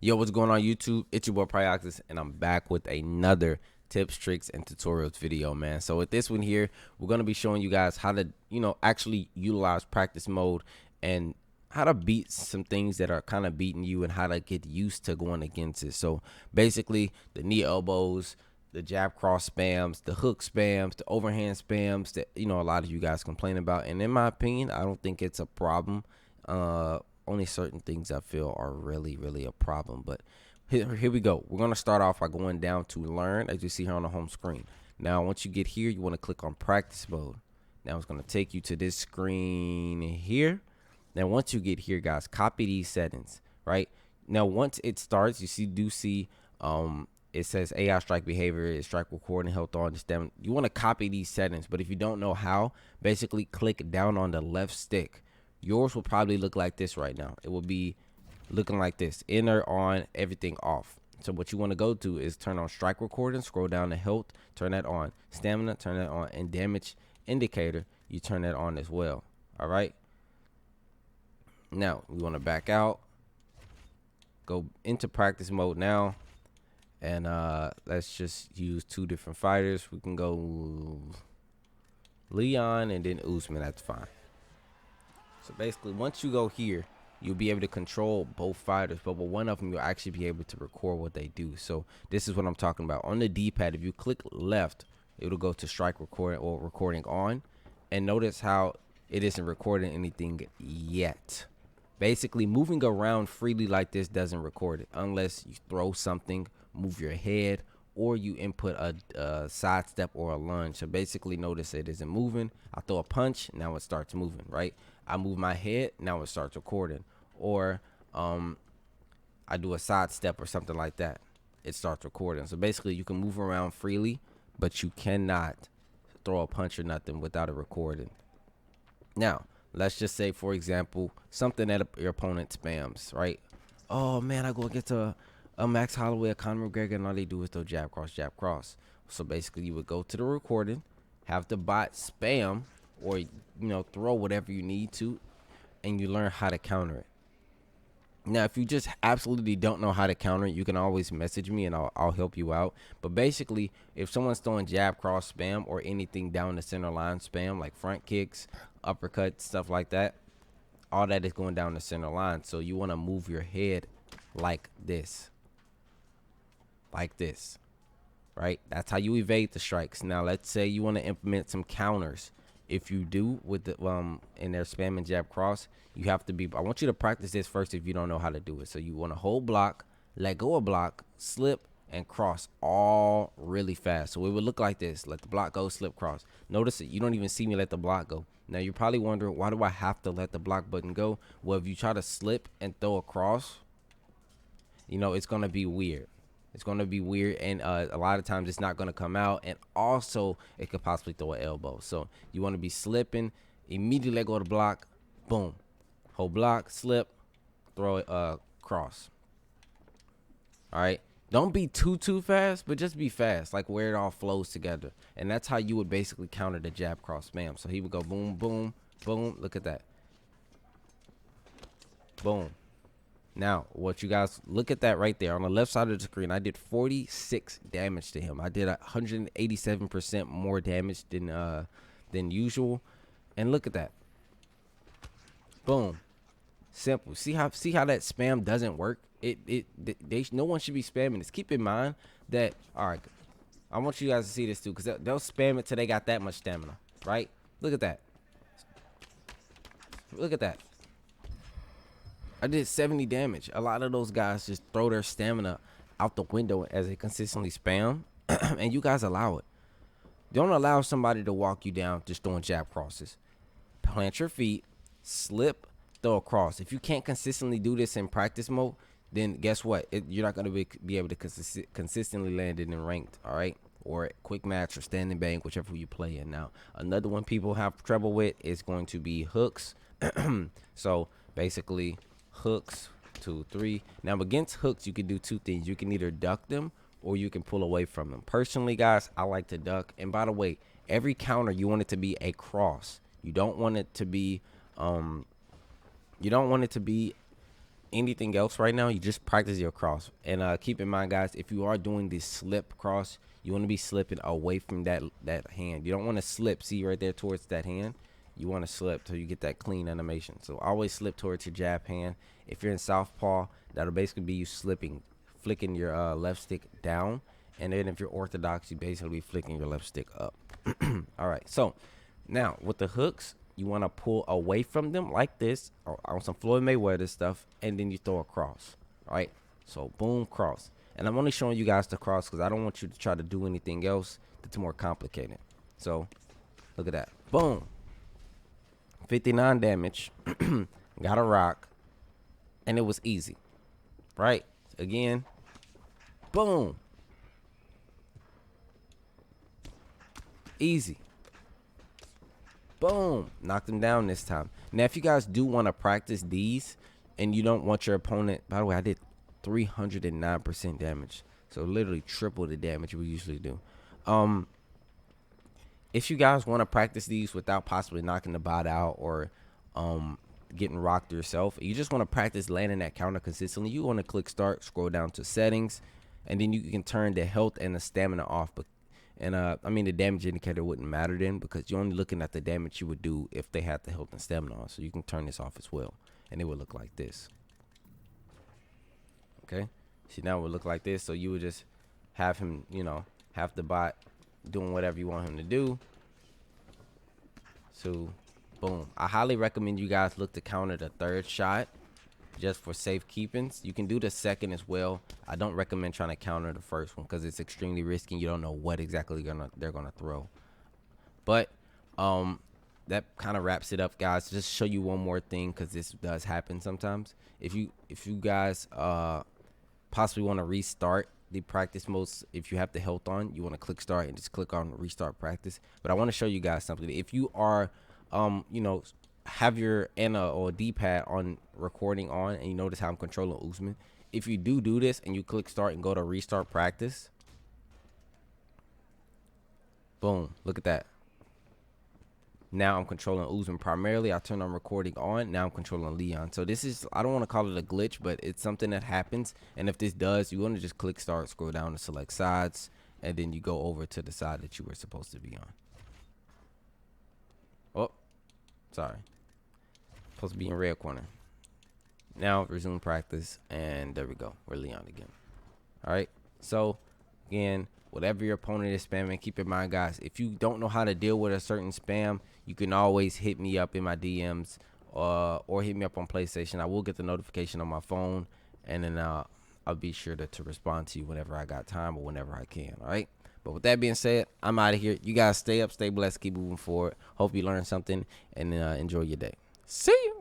Yo, what's going on YouTube? It's your boy Pryoxis, and I'm back with another tips, tricks, and tutorials video, man. So with this one here, we're going to be showing you guys how to, actually utilize practice mode and how to beat some things that are kind of beating you and how to get used to going against it. So basically, the knee elbows, the jab cross spams, the hook spams, the overhand spams that, a lot of you guys complain about. And in my opinion, I don't think it's a problem. Only certain things I feel are really a problem. But here we go. We're going to start off by going down to learn, as you see here on the home screen. Now, once you get here, you want to click on practice mode. Now, it's going to take you to this screen here. Now, once you get here, guys, copy these settings, right? Now, once it starts, you see it says AI strike behavior, strike recording, health on, stem. You want to copy these settings, but if you don't know how, basically click down on the left stick. Yours will probably look like this right now. It will be looking like this: inner on, everything off. So what you want to go to is turn on strike recording, scroll down to health, turn that on, stamina, turn that on, and damage indicator, you turn that on as well. All right. Now we want to back out, go into practice mode now, and let's just use two different fighters. We can go Leon and then Usman. That's fine. So basically, once you go here, you'll be able to control both fighters, but with one of them, you'll actually be able to record what they do. So this is what I'm talking about. On the D-pad, if you click left, it'll go to strike recording or recording on. And notice how it isn't recording anything yet. Basically, moving around freely like this doesn't record it unless you throw something, move your head, or you input a side step or a lunge. So basically, notice it isn't moving. I throw a punch, now it starts moving, right? I move my head, now it starts recording. Or I do a side step or something like that, it starts recording. So basically, you can move around freely, but you cannot throw a punch or nothing without it recording. Now, let's just say, for example, something that your opponent spams, right? Oh, man, I go against a Max Holloway, a Conor McGregor, and all they do is throw jab, cross, jab, cross. So basically, you would go to the recording, have the bot spam, or, throw whatever you need to, and you learn how to counter it. Now, if you just absolutely don't know how to counter it, you can always message me and I'll help you out. But basically, if someone's throwing jab, cross, spam, or anything down the center line spam, like front kicks, uppercuts, stuff like that, all that is going down the center line. So you want to move your head like this. Like this, right? That's how you evade the strikes. Now, let's say you want to implement some counters. If you do with the in their spam and jab cross, you have to be. I want you to practice this first if you don't know how to do it. So you want to hold block, let go of block, slip, and cross all really fast. So it would look like this: let the block go, slip, cross. Notice that you don't even see me let the block go. Now you're probably wondering, why do I have to let the block button go? Well, if you try to slip and throw a cross, it's gonna be weird. It's going to be weird, and a lot of times it's not going to come out, and also it could possibly throw an elbow. So you want to be slipping, immediately let go of the block, boom, hold block, slip, throw it, cross. All right, don't be too fast, but just be fast, like where it all flows together, and that's how you would basically counter the jab cross spam. So he would go boom, boom, boom. Look at that, boom. Now, what you guys look at that right there on the left side of the screen, I did 46 damage to him. I did 187% more damage than usual. And look at that. Boom. Simple. See how that spam doesn't work? No one should be spamming this. Keep in mind that, all right, I want you guys to see this too, because they'll spam it till they got that much stamina, right? Look at that. Look at that. I did 70 damage. A lot of those guys just throw their stamina out the window as they consistently spam, and you guys allow it. Don't allow somebody to walk you down just throwing jab crosses. Plant your feet, slip, throw a cross. If you can't consistently do this in practice mode, then guess what? You're not going to be able to consistently land it in ranked, all right? Or quick match or standing bank, whichever you play in. Now, another one people have trouble with is going to be hooks. So basically, hooks 2 3. Now against hooks, you can do two things. You can either duck them or you can pull away from them. Personally, guys, I like to duck. And by the way, every counter, you want it to be a cross. You don't want it to be anything else right now. You just practice your cross. And keep in mind, guys, if you are doing this slip cross, you want to be slipping away from that hand. You don't want to slip. See right there towards that hand. You want to slip till you get that clean animation. So always slip towards your jab hand. If you're in southpaw, that'll basically be you slipping, flicking your left stick down. And then if you're orthodox, you basically be flicking your left stick up. All right. So now with the hooks, you want to pull away from them like this on some Floyd Mayweather stuff, and then you throw a cross. All right. So boom, cross. And I'm only showing you guys the cross because I don't want you to try to do anything else that's more complicated. So look at that. Boom. 59 damage. Got a rock. And it was easy. Right? Again. Boom. Easy. Boom. Knocked him down this time. Now, if you guys do want to practice these and you don't want your opponent... By the way, I did 309% damage. So literally triple the damage we usually do. If you guys want to practice these without possibly knocking the bot out or getting rocked yourself, you just want to practice landing that counter consistently, you want to click start, scroll down to settings, and then you can turn the health and the stamina off. But I mean, the damage indicator wouldn't matter then because you're only looking at the damage you would do if they had the health and stamina on. So you can turn this off as well, and it would look like this. Okay, see, now it would look like this. So you would just have him, have the bot doing whatever you want him to do. So boom, I highly recommend you guys look to counter the third shot just for safe keepings. You can do the second as well. I don't recommend trying to counter the first one because it's extremely risky. You don't know what exactly they're gonna throw. But that kind of wraps it up, guys. Just show you one more thing because this does happen sometimes. If you guys possibly want to restart the practice modes, if you have the health on, you want to click start and just click on restart practice. But I want to show you guys something. If you are have your N or D-pad on recording on and you notice how I'm controlling Usman, if you do this and you click start and go to restart practice, boom, look at that. Now I'm controlling Usman primarily. I turn on recording on. Now I'm controlling Leon. So this is, I don't want to call it a glitch, but it's something that happens. And if this does, you want to just click start, scroll down to select sides, and then you go over to the side that you were supposed to be on. Oh, sorry. Supposed to be in red corner. Now resume practice, and there we go. We're Leon again. All right. So again, whatever your opponent is spamming, keep in mind, guys, if you don't know how to deal with a certain spam, you can always hit me up in my DMs or hit me up on PlayStation. I will get the notification on my phone, and then I'll be sure to respond to you whenever I got time or whenever I can. All right. But with that being said, I'm out of here. You guys stay up, stay blessed, keep moving forward. Hope you learned something, and enjoy your day. See you.